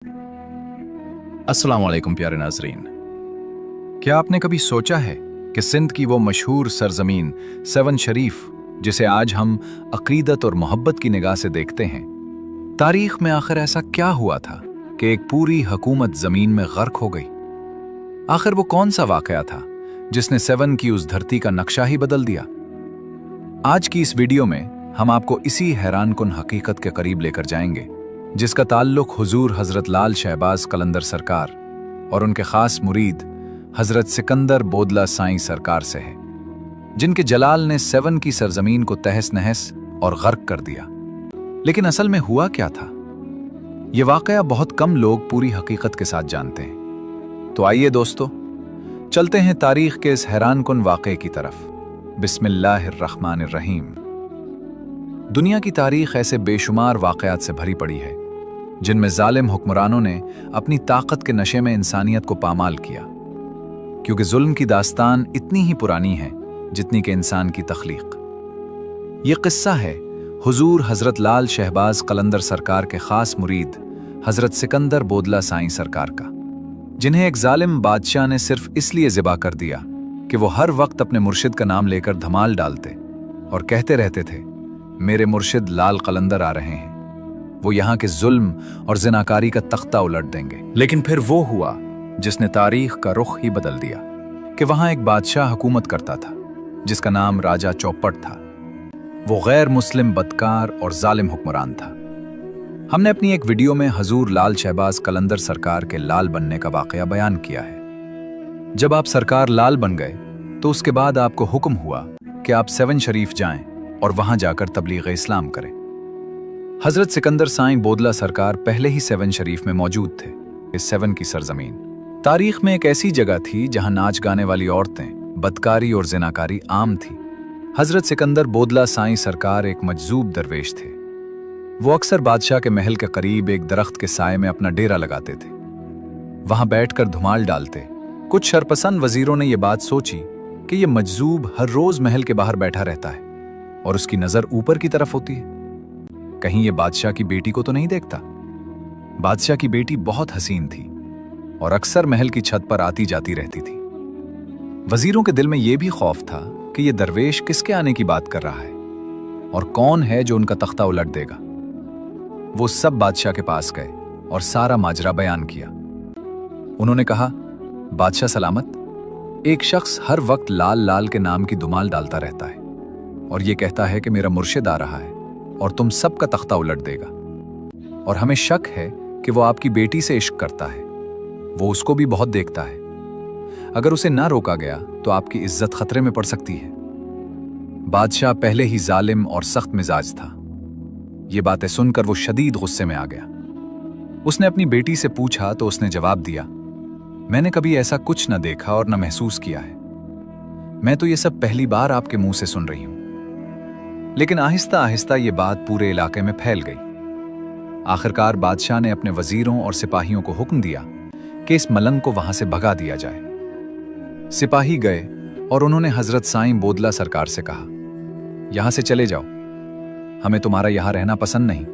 अस्सलाम वालेकुम प्यारे नाजरीन। क्या आपने कभी सोचा है कि सिंध की वो मशहूर सरजमीन सेवन शरीफ, जिसे आज हम अकीदत और मोहब्बत की निगाह से देखते हैं, तारीख में आखिर ऐसा क्या हुआ था कि एक पूरी हुकूमत जमीन में गर्क हो गई? आखिर वो कौन सा वाकया था जिसने सेवन की उस धरती का नक्शा ही बदल दिया? आज की इस वीडियो में हम आपको इसी हैरानकुन हकीकत के करीब लेकर जाएंगे, जिसका ताल्लुक हुजूर हजरत लाल शहबाज कलंदर सरकार और उनके खास मुरीद हजरत सिकंदर बोदला साईं सरकार से है, जिनके जलाल ने सेवन की सरजमीन को तहस नहस और गर्क कर दिया। लेकिन असल में हुआ क्या था? यह वाकया बहुत कम लोग पूरी हकीकत के साथ जानते हैं। तो आइए दोस्तों, चलते हैं तारीख के इस हैरानकुन वाकये की तरफ। बिस्मिल्लाहिर्रहमानिर्रहीम। दुनिया की तारीख ऐसे बेशुमार वाकयात से भरी पड़ी है जिनमें जालिम हुक्मरानों ने अपनी ताकत के नशे में इंसानियत को पामाल किया, क्योंकि जुल्म की दास्तान इतनी ही पुरानी है जितनी कि इंसान की तख्लीक। ये किस्सा है हुजूर हजरत लाल शहबाज कलंदर सरकार के खास मुरीद हजरत सिकंदर बोदला साईं सरकार का, जिन्हें एक जालिम बादशाह ने सिर्फ इसलिए ज़िबा कर दिया कि वो हर वक्त अपने मुर्शिद का नाम लेकर धमाल डालते और कहते रहते थे, मेरे मुर्शिद लाल कलंदर आ रहे हैं, वो यहाँ के जुल्म और जिनाकारी का तख्ता उलट देंगे। लेकिन फिर वो हुआ जिसने तारीख का रुख ही बदल दिया कि वहाँ एक बादशाह हुकूमत करता था जिसका नाम राजा चौपट था। वो गैर मुस्लिम, बदकार और जालिम हुक्मरान था। हमने अपनी एक वीडियो में हजूर लाल शहबाज कलंदर सरकार के लाल बनने का वाकया बयान किया है। जब आप सरकार लाल बन गए तो उसके बाद आपको हुक्म हुआ कि आप सेवन शरीफ जाएं और वहां जाकर तबलीग इस्लाम करें। हजरत सिकंदर साईं बोदला सरकार पहले ही सेवन शरीफ में मौजूद थे। इस सेवन की सरजमीन तारीख में एक ऐसी जगह थी जहां नाच गाने वाली औरतें, बदकारी और जिनाकारी आम थी। हजरत सिकंदर बोदला साईं सरकार एक मजजूब दरवेश थे। वो अक्सर बादशाह के महल के करीब एक दरख्त के साए में अपना डेरा लगाते थे। वहां बैठकर धुमाल डालते। कुछ शरपसंद वजीरों ने यह बात सोची कि यह मजजूब हर रोज महल के बाहर बैठा रहता है और उसकी नजर ऊपर की तरफ होती है, कहीं ये बादशाह की बेटी को तो नहीं देखता। बादशाह की बेटी बहुत हसीन थी और अक्सर महल की छत पर आती जाती रहती थी। वजीरों के दिल में यह भी खौफ था कि यह दरवेश किसके आने की बात कर रहा है और कौन है जो उनका तख्ता उलट देगा। वो सब बादशाह के पास गए और सारा माजरा बयान किया। उन्होंने कहा, बादशाह सलामत, एक शख्स हर वक्त लाल लाल के नाम की धुमाल डालता रहता है और ये कहता है कि मेरा मुर्शिद आ रहा है और तुम सबका तख्ता उलट देगा, और हमें शक है कि वो आपकी बेटी से इश्क करता है। वो उसको भी बहुत देखता है। अगर उसे ना रोका गया तो आपकी इज्जत खतरे में पड़ सकती है। बादशाह पहले ही जालिम और सख्त मिजाज था। ये बातें सुनकर वो शदीद गुस्से में आ गया। उसने अपनी बेटी से पूछा तो उसने जवाब दिया, मैंने कभी ऐसा कुछ न देखा और न महसूस किया है। मैं तो ये सब पहली बार आपके मुंह से सुन रही हूं। लेकिन आहिस्ता आहिस्ता ये बात पूरे इलाके में फैल गई। आखिरकार बादशाह ने अपने वजीरों और सिपाहियों को हुक्म दिया कि इस मलंग को वहां से भगा दिया जाए। सिपाही गए और उन्होंने हजरत साईं बोदला सरकार से कहा, यहां से चले जाओ, हमें तुम्हारा यहां रहना पसंद नहीं,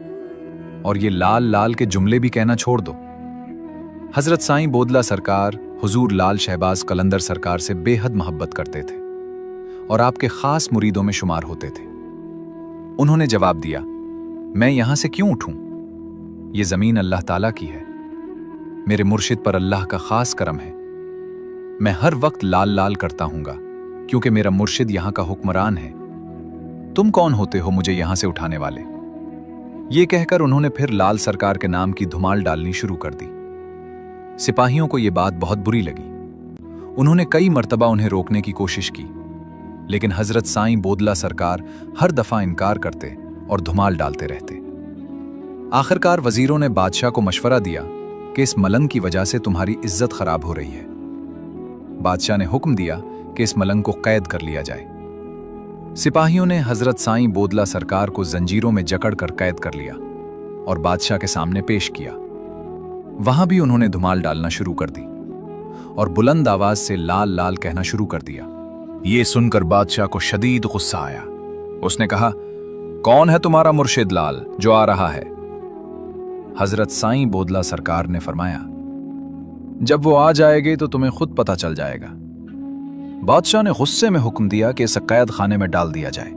और ये लाल लाल के जुमले भी कहना छोड़ दो। हजरत साईं बोदला सरकार हुजूर लाल शहबाज कलंदर सरकार से बेहद मोहब्बत करते थे और आपके खास मुरीदों में शुमार होते थे। उन्होंने जवाब दिया, मैं यहां से क्यों उठूं? ये जमीन अल्लाह ताला की है। मेरे मुर्शिद पर अल्लाह का खास करम है। मैं हर वक्त लाल लाल करता हूंगा क्योंकि मेरा मुर्शिद यहां का हुक्मरान है। तुम कौन होते हो मुझे यहां से उठाने वाले? ये कहकर उन्होंने फिर लाल सरकार के नाम की धुमाल डालनी शुरू कर दी। सिपाहियों को यह बात बहुत बुरी लगी। उन्होंने कई मर्तबा उन्हें रोकने की कोशिश की, लेकिन हजरत साईं बोदला सरकार हर दफा इनकार करते और धुमाल डालते रहते। आखिरकार वजीरों ने बादशाह को मशवरा दिया कि इस मलंग की वजह से तुम्हारी इज्जत खराब हो रही है। बादशाह ने हुक्म दिया कि इस मलंग को कैद कर लिया जाए। सिपाहियों ने हजरत साईं बोदला सरकार को जंजीरों में जकड़कर कैद कर लिया और बादशाह के सामने पेश किया। वहां भी उन्होंने धुमाल डालना शुरू कर दी और बुलंद आवाज से लाल लाल कहना शुरू कर दिया। ये सुनकर बादशाह को शदीद गुस्सा आया। उसने कहा, कौन है तुम्हारा मुर्शिद लाल जो आ रहा है? हजरत साईं बोदला सरकार ने फरमाया, जब वो आ जाएंगे तो तुम्हें खुद पता चल जाएगा। बादशाह ने गुस्से में हुक्म दिया कि इसे कैद खाने में डाल दिया जाए।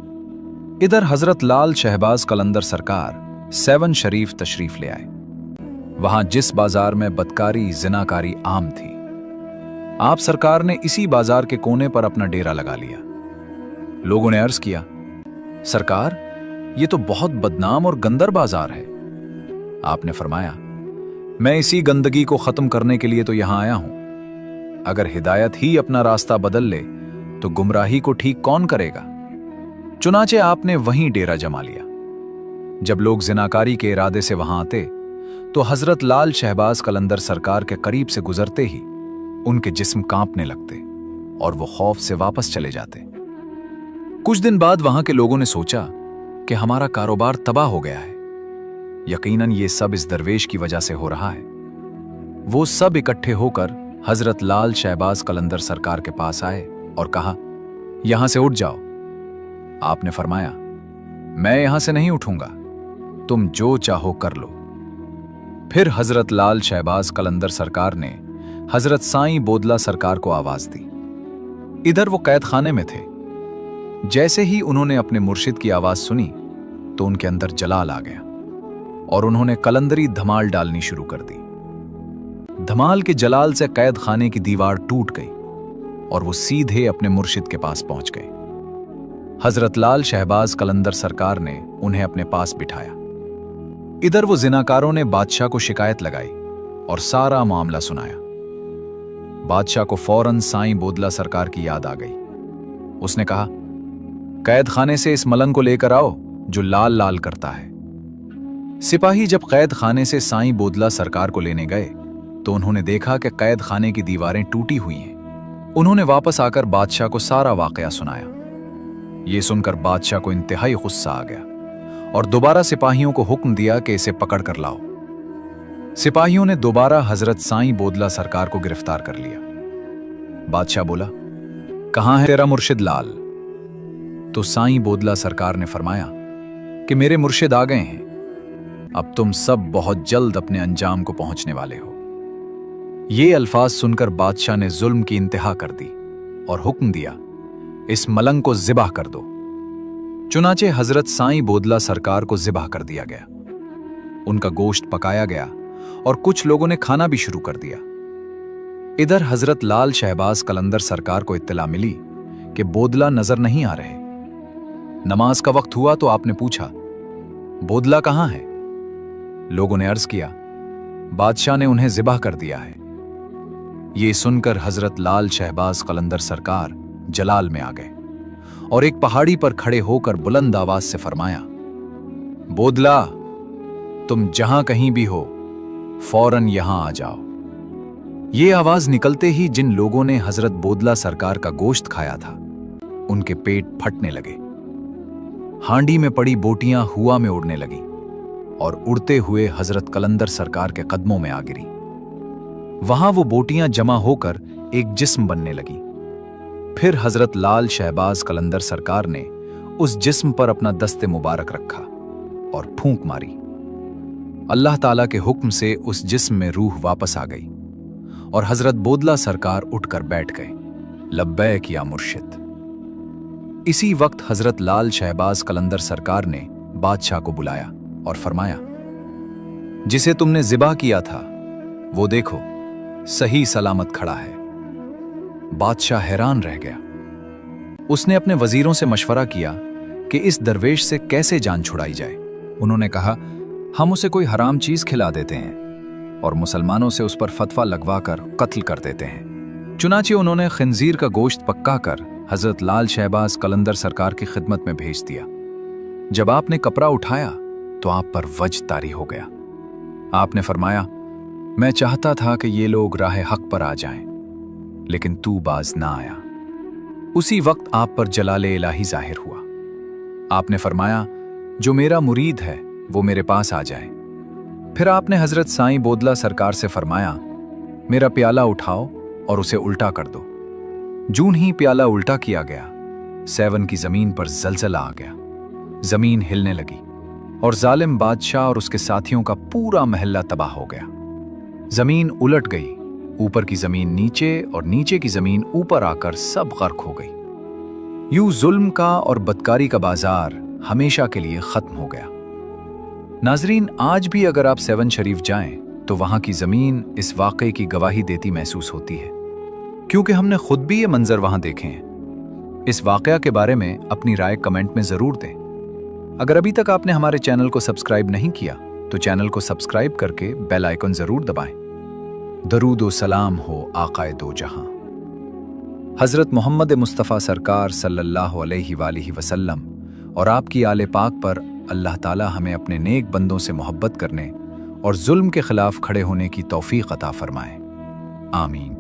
इधर हजरत लाल शहबाज कलंदर सरकार 7 शरीफ तशरीफ ले आए। वहां जिस बाजार में बदकारी जिनाकारी आम थी, आप सरकार ने इसी बाजार के कोने पर अपना डेरा लगा लिया। लोगों ने अर्ज किया, सरकार, ये तो बहुत बदनाम और गंदर बाजार है। आपने फरमाया, मैं इसी गंदगी को खत्म करने के लिए तो यहां आया हूं। अगर हिदायत ही अपना रास्ता बदल ले तो गुमराही को ठीक कौन करेगा। चुनाचे आपने वहीं डेरा जमा लिया। जब लोग जिनाकारी के इरादे से वहां आते तो हजरत लाल शहबाज कलंदर सरकार के करीब से गुजरते ही उनके जिस्म कांपने लगते और वो खौफ से वापस चले जाते। कुछ दिन बाद वहां के लोगों ने सोचा कि हमारा कारोबार तबाह हो गया है, यकीनन ये सब इस दरवेश की वजह से हो रहा है। वो सब इकट्ठे होकर हजरत लाल शहबाज कलंदर सरकार के पास आए और कहा, यहां से उठ जाओ। आपने फरमाया, मैं यहां से नहीं उठूंगा, तुम जो चाहो कर लो। फिर हजरत लाल शहबाज कलंदर सरकार ने हजरत साईं बोदला सरकार को आवाज दी। इधर वो कैद खाने में थे। जैसे ही उन्होंने अपने मुर्शिद की आवाज सुनी तो उनके अंदर जलाल आ गया और उन्होंने कलंदरी धमाल डालनी शुरू कर दी। धमाल के जलाल से कैद खाने की दीवार टूट गई और वो सीधे अपने मुर्शिद के पास पहुंच गए। हजरत लाल शहबाज कलंदर सरकार ने उन्हें अपने पास बिठाया। इधर वो जिनाकारों ने बादशाह को शिकायत लगाई और सारा मामला सुनाया। बादशाह को फौरन साईं बोदला सरकार की याद आ गई। उसने कहा, कैद खाने से इस मलंग को लेकर आओ जो लाल लाल करता है। सिपाही जब कैद खाने से साईं बोदला सरकार को लेने गए तो उन्होंने देखा कि कैद खाने की दीवारें टूटी हुई हैं। उन्होंने वापस आकर बादशाह को सारा वाकया सुनाया। ये सुनकर बादशाह को इंतहाई गुस्सा आ गया और दोबारा सिपाहियों को हुक्म दिया कि इसे पकड़ कर लाओ। सिपाहियों ने दोबारा हजरत साईं बोदला सरकार को गिरफ्तार कर लिया। बादशाह बोला, कहां है तेरा मुर्शिद लाल? तो साईं बोदला सरकार ने फरमाया कि मेरे मुर्शिद आ गए हैं, अब तुम सब बहुत जल्द अपने अंजाम को पहुंचने वाले हो। ये अल्फाज सुनकर बादशाह ने जुल्म की इंतहा कर दी और हुक्म दिया, इस मलंग को ज़िबाह कर दो। चुनाचे हजरत साईं बोदला सरकार को ज़िबाह कर दिया गया। उनका गोश्त पकाया गया और कुछ लोगों ने खाना भी शुरू कर दिया। इधर हजरत लाल शहबाज कलंदर सरकार को इत्तला मिली कि बोदला नजर नहीं आ रहे। नमाज का वक्त हुआ तो आपने पूछा, बोदला कहां है? लोगों ने अर्ज किया, बादशाह ने उन्हें ज़िबाह कर दिया है। ये सुनकर हजरत लाल शहबाज कलंदर सरकार जलाल में आ गए और एक पहाड़ी पर खड़े होकर बुलंद आवाज से फरमाया, बोदला, तुम जहां कहीं भी हो फौरन यहां आ जाओ। ये आवाज निकलते ही जिन लोगों ने हजरत बोदला सरकार का गोश्त खाया था उनके पेट फटने लगे। हांडी में पड़ी बोटियां हुआ में उड़ने लगी और उड़ते हुए हजरत कलंदर सरकार के कदमों में आ गिरी। वहां वो बोटियां जमा होकर एक जिस्म बनने लगी। फिर हजरत लाल शहबाज कलंदर सरकार ने उस जिस्म पर अपना दस्ते मुबारक रखा और फूंक मारी। अल्लाह ताला के हुक्म से उस जिस्म में रूह वापस आ गई और हजरत बोदला सरकार उठकर बैठ गए। लब्बैक या मुर्शिद। इसी वक्त हजरत लाल शहबाज कलंदर सरकार ने बादशाह को बुलाया और फरमाया, जिसे तुमने ज़िबाह किया था वो देखो सही सलामत खड़ा है। बादशाह हैरान रह गया। उसने अपने वजीरों से मशवरा किया कि इस दरवेश से कैसे जान छुड़ाई जाए। उन्होंने कहा, हम उसे कोई हराम चीज खिला देते हैं और मुसलमानों से उस पर फतवा लगवा कर कत्ल कर देते हैं। चुनाचे उन्होंने खिंजीर का गोश्त पक्का कर हजरत लाल शहबाज कलंदर सरकार की खिदमत में भेज दिया। जब आपने कपड़ा उठाया तो आप पर वज तारी हो गया। आपने फरमाया, मैं चाहता था कि ये लोग राह हक पर आ जाएं, लेकिन तू बाज ना आया। उसी वक्त आप पर जलाले इलाही जाहिर हुआ। आपने फरमाया, जो मेरा मुरीद है वो मेरे पास आ जाए। फिर आपने हजरत साईं बोदला सरकार से फरमाया, मेरा प्याला उठाओ और उसे उल्टा कर दो। जून ही प्याला उल्टा किया गया, 7 की जमीन पर जलजला आ गया। जमीन हिलने लगी। और जालिम बादशाह और उसके साथियों का पूरा महल्ला तबाह हो गया। जमीन उलट गई, ऊपर की जमीन नीचे और नीचे की जमीन ऊपर आकर सब गर्क हो गई। यूं जुल्म का और बदकारी का बाजार हमेशा के लिए खत्म हो गया। नाजरीन, आज भी अगर आप सेवन शरीफ जाएं तो वहां की जमीन इस वाकये की गवाही देती महसूस होती है, क्योंकि हमने खुद भी ये मंजर वहां देखे हैं। इस वाकया के बारे में अपनी राय कमेंट में जरूर दें। अगर अभी तक आपने हमारे चैनल को सब्सक्राइब नहीं किया तो चैनल को सब्सक्राइब करके बेल आइकन जरूर दबाएं। दरूद व सलाम हो आकाए दो जहां, हजरत मोहम्मद मुस्तफ़ा सरकार सल्लल्लाहु अलैहि वसल्लम और आपकी आले पाक पर अल्लाह ताला हमें अपने नेक बंदों से मोहब्बत करने और जुल्म के खिलाफ खड़े होने की तौफीक अता फरमाए। आमीन।